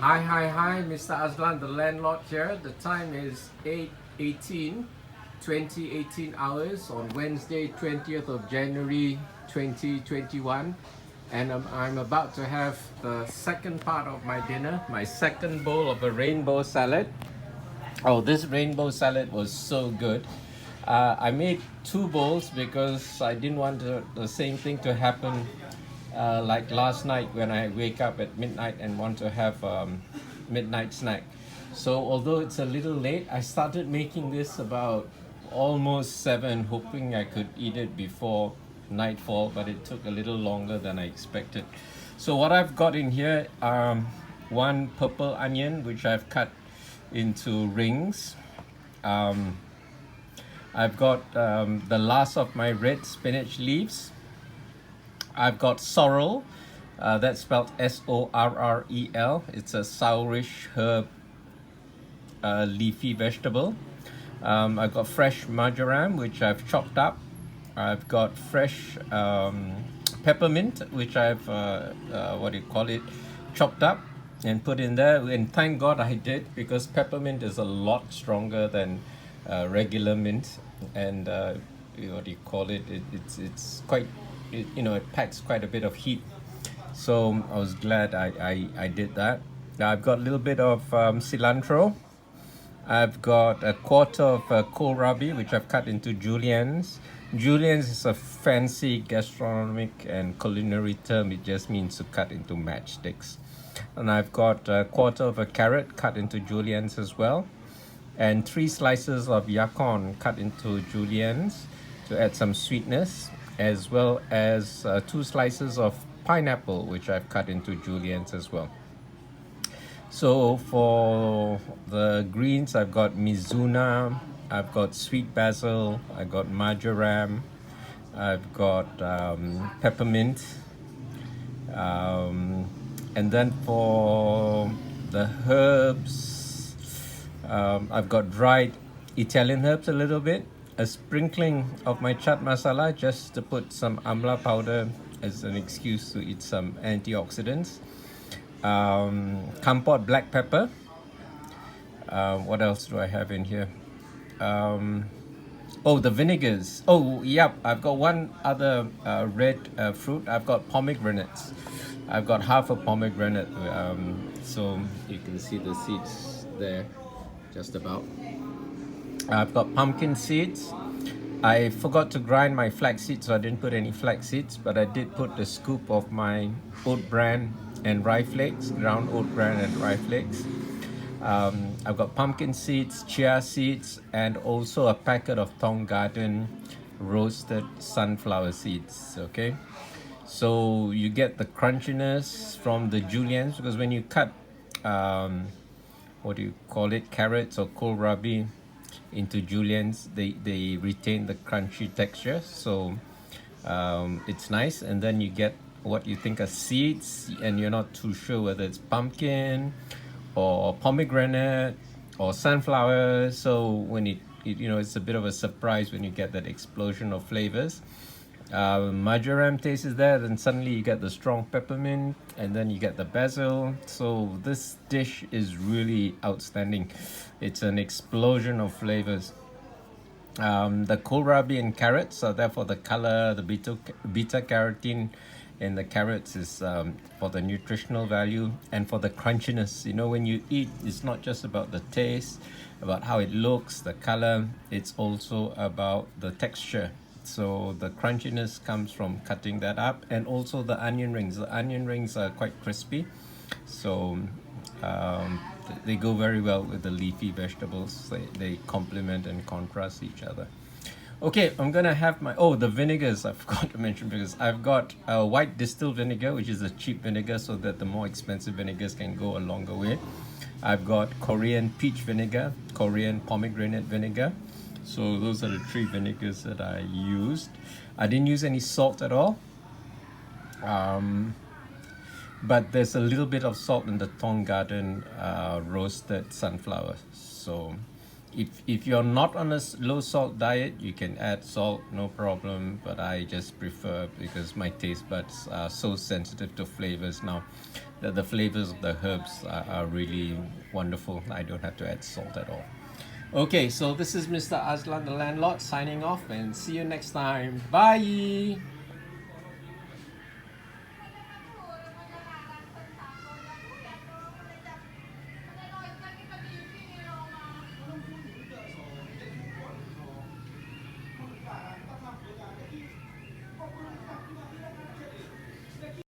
Hi, Mr. Aslan, the landlord here. The time is 8:18, 2018 hours on Wednesday, 20th of January 2021. And I'm about to have the second part of my dinner, my second bowl of a rainbow salad. Oh, this rainbow salad was so good. I made two bowls because I didn't want the same thing to happen like last night when I wake up at midnight and want to have midnight snack. So although it's a little late, I started making this about almost 7, hoping I could eat it before nightfall, but it took a little longer than I expected. So what I've got in here are one purple onion, which I've cut into rings. Um, I've got the last of my red spinach leaves. I've got sorrel, that's spelled Sorrel. It's a sourish herb leafy vegetable. I've got fresh marjoram, which I've chopped up. I've got fresh peppermint, which I've, chopped up and put in there. And thank God I did, because peppermint is a lot stronger than regular mint. And it's quite, it packs quite a bit of heat. So I was glad I did that. Now I've got a little bit of cilantro. I've got a quarter of kohlrabi, which I've cut into juliennes. Juliennes is a fancy gastronomic and culinary term. It just means to cut into matchsticks. And I've got a quarter of a carrot cut into juliennes as well. And 3 slices of yacon cut into juliennes to add some sweetness, as well as 2 slices of pineapple, which I've cut into juliennes as well. So for the greens, I've got Mizuna, I've got sweet basil, I've got marjoram, I've got peppermint, and then for the herbs, I've got dried Italian herbs a little bit, a sprinkling of my chaat masala just to put some amla powder as an excuse to eat some antioxidants. Kampot black pepper. What else do I have in here? The vinegars. Oh, yep. I've got one other red fruit. I've got pomegranates. I've got half a pomegranate. So you can see the seeds there, just about. I've got pumpkin seeds. I forgot to grind my flax seeds, so I didn't put any flax seeds, but I did put a scoop of my oat bran and rye flakes, ground oat bran and rye flakes. I've got pumpkin seeds, chia seeds, and also a packet of Tong Garden roasted sunflower seeds. Okay, so you get the crunchiness from the juliennes, because when you cut carrots or kohlrabi into juliennes, they retain the crunchy texture, so it's nice. And then you get what you think are seeds, and you're not too sure whether it's pumpkin or pomegranate or sunflower. So when it's a bit of a surprise when you get that explosion of flavors. Marjoram taste is there, then suddenly you get the strong peppermint, and then you get the basil. So this dish is really outstanding. It's an explosion of flavors. The kohlrabi and carrots are there for the color, the beta carotene in the carrots is for the nutritional value and for the crunchiness. When you eat, it's not just about the taste, about how it looks, the color, it's also about the texture. So the crunchiness comes from cutting that up, and also the onion rings. The onion rings are quite crispy, so they go very well with the leafy vegetables. They complement and contrast each other. Okay, I'm gonna have the vinegars. I forgot to mention, because I've got a white distilled vinegar, which is a cheap vinegar, so that the more expensive vinegars can go a longer way. I've got Korean peach vinegar, Korean pomegranate vinegar. So those are the 3 vinegars that I used. I didn't use any salt at all. But there's a little bit of salt in the Tong Garden roasted sunflower. So if you're not on a low salt diet, you can add salt, no problem. But I just prefer, because my taste buds are so sensitive to flavors now, the flavors of the herbs are really wonderful. I don't have to add salt at all. Okay, so this is Mr. Aslan, the landlord, signing off, and see you next time. Bye!